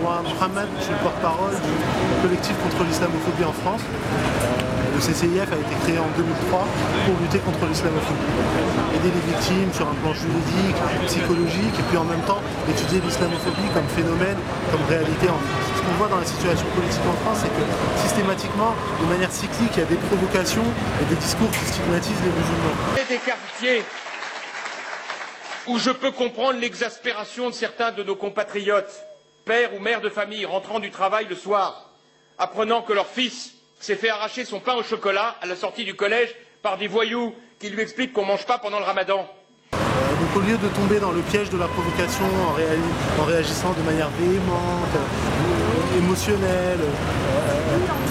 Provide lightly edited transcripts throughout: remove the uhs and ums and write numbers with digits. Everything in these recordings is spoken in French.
Marwan Mohamed, je suis le porte-parole du collectif contre l'islamophobie en France. Le CCIF a été créé en 2003 pour lutter contre l'islamophobie. Aider les victimes sur un plan juridique, psychologique, et puis en même temps étudier l'islamophobie comme phénomène, comme réalité en France. Ce qu'on voit dans la situation politique en France, c'est que systématiquement, de manière cyclique, il y a des provocations et des discours qui stigmatisent les musulmans. Il y a des quartiers où je peux comprendre l'exaspération de certains de nos compatriotes, pères ou mères de famille rentrant du travail le soir, apprenant que leur fils s'est fait arracher son pain au chocolat à la sortie du collège par des voyous qui lui expliquent qu'on ne mange pas pendant le ramadan. Donc au lieu de tomber dans le piège de la provocation en réagissant de manière véhémente, émotionnelle,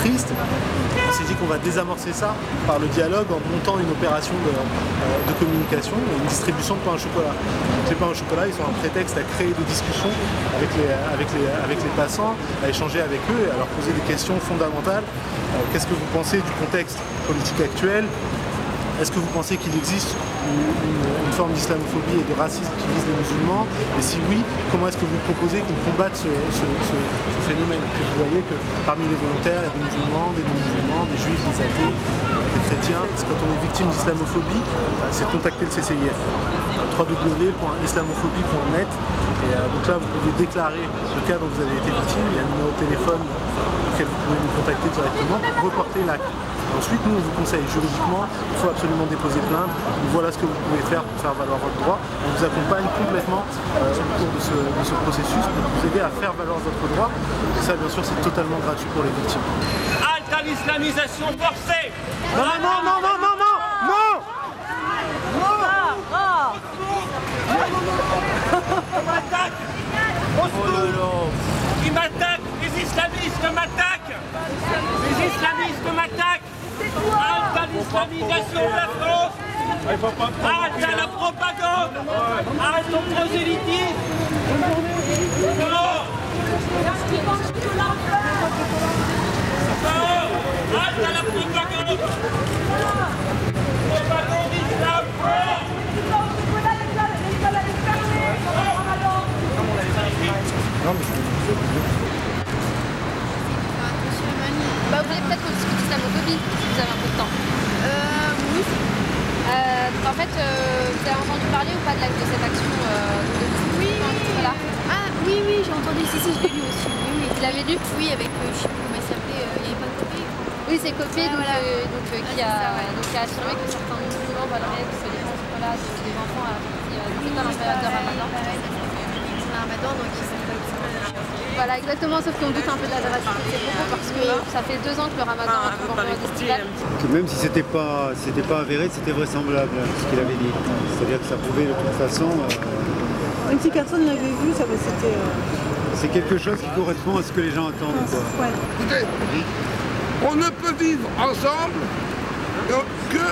triste, on s'est dit qu'on va désamorcer ça par le dialogue en montant une opération de communication et une distribution de pain au chocolat. Donc les pains au chocolat, ils sont un prétexte à créer des discussions avec les passants, à échanger avec eux et à leur poser des questions fondamentales. Qu'est-ce que vous pensez du contexte politique actuel ? Est-ce que vous pensez qu'il existe une forme d'islamophobie et de racisme qui vise les musulmans? Et si oui, comment est-ce que vous proposez qu'on combatte ce phénomène? Puis vous voyez que parmi les volontaires, il y a des musulmans, des non-musulmans, des juifs, des athées, des chrétiens. Quand on est victime d'islamophobie, c'est contacter le CCIF. www.islamophobie.net. Et donc là, vous pouvez déclarer le cas dont vous avez été victime. Il y a un numéro de téléphone auquel vous pouvez nous contacter directement pour reporter l'acte. Ensuite, nous, on vous conseille juridiquement, il faut absolument déposer plainte. Voilà ce que vous pouvez faire pour faire valoir votre droit. On vous accompagne complètement au cours de ce processus pour vous aider à faire valoir votre droit. Et ça, bien sûr, c'est totalement gratuit pour les victimes. Halte à l'islamisation forcée! Non, non, non, non, non, non, non, On m'attaque! Au secours! Ils m'attaquent! Les islamistes m'attaquent! Les islamistes m'attaquent! Halte à l'islamisation de la France! Halte à la propagande! Halte au prosélytisme! Non! Halte à la propagande! Propagande islam! Bah, vous voulez peut-être qu'on discute d'islamophobie, si vous avez un peu de temps. Oui. En fait, vous avez entendu parler ou pas de cette action Oui. Voilà. Ah oui, oui, j'ai entendu, si, je l'ai lu aussi. Oui, oui. Vous l'avez lu? Oui, avec, je sais plus comment il s'appelait, il n'y avait pas de copie. Oui, c'est Copé, Ah, voilà. qui a affirmé que certains musulmans voleraient des pains au chocolat des enfants à la période de Ramadan. Ramadan, donc ils sont pas Voilà, exactement, sauf qu'on doute un peu de la véracité de ces propos parce que ça fait 2 ans que le Ramadan est toujours en période estivale. Même si c'était pas avéré, c'était vraisemblable ce qu'il avait dit. C'est-à-dire que ça pouvait de toute façon. Même si personne ne l'avait vu, c'était. C'est quelque chose qui correspond à ce que les gens attendent. Quoi. Ouais. Écoutez, on ne peut vivre ensemble que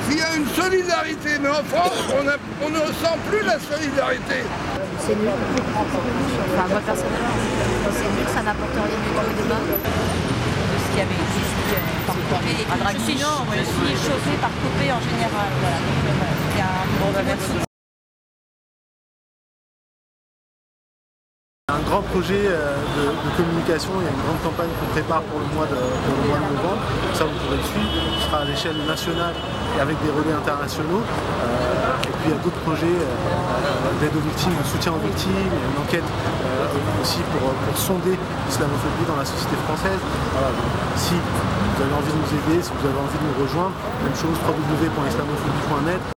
s'il y a une solidarité. Mais en France, on ne ressent plus la solidarité. C'est nul. Enfin, moi personnellement, c'est nul, ça n'apporte rien du tout au débat. De ce qui avait existé par Copé. Je suis chauffée par Copé en général. Voilà. Donc, il y a un bon aversion. Un grand projet de communication, il y a une grande campagne qu'on prépare pour le mois de novembre. Ça, vous pourrez le suivre. Ce sera à l'échelle nationale et avec des relais internationaux. Et puis il y a d'autres projets d'aide aux victimes, de soutien aux victimes. Il y a une enquête aussi pour sonder l'islamophobie dans la société française. Voilà, donc, si vous avez envie de nous aider, si vous avez envie de nous rejoindre, même chose, www.islamophobie.net.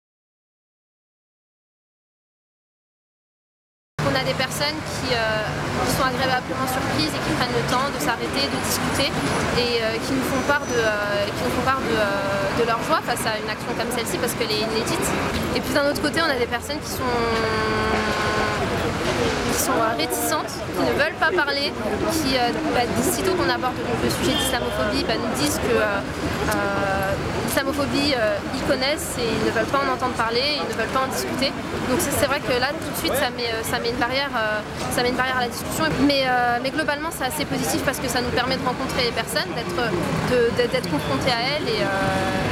On a des personnes qui sont agréablement surprises et qui prennent le temps de s'arrêter, de discuter et qui nous font part de leur joie face à une action comme celle-ci parce qu'elle est inédite. Et puis d'un autre côté, on a des personnes qui sont réticentes, qui ne veulent pas parler, qui, sitôt qu'on aborde le sujet d'islamophobie, nous disent que l'islamophobie, ils connaissent et ils ne veulent pas en entendre parler, ils ne veulent pas en discuter. Donc c'est vrai que là, tout de suite, ça met une barrière à la discussion. Mais globalement, c'est assez positif parce que ça nous permet de rencontrer les personnes, d'être confrontés à elles et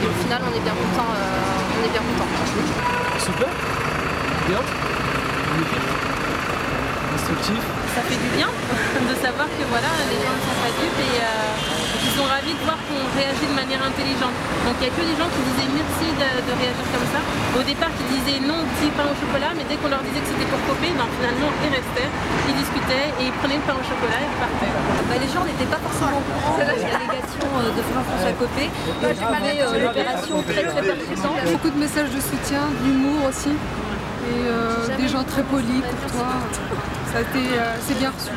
au final, on est bien content. Super. Bien. constructif. Ça fait du bien de savoir que voilà, les gens ne sont pas dupes et ils sont ravis de voir qu'on réagit de manière intelligente. Donc il n'y a que des gens qui disaient merci de réagir comme ça. Au départ, qui disaient non, petit pain au chocolat, mais dès qu'on leur disait que c'était pour Copé, non, finalement ils restaient, ils discutaient et ils prenaient le pain au chocolat et repartaient. Les gens n'étaient pas forcément au courant de la délégation de François Copé. J'ai trouvé l'opération très très percutante. Beaucoup de messages de soutien, d'humour aussi, et des gens très polis, courtois. C'est bien reçu.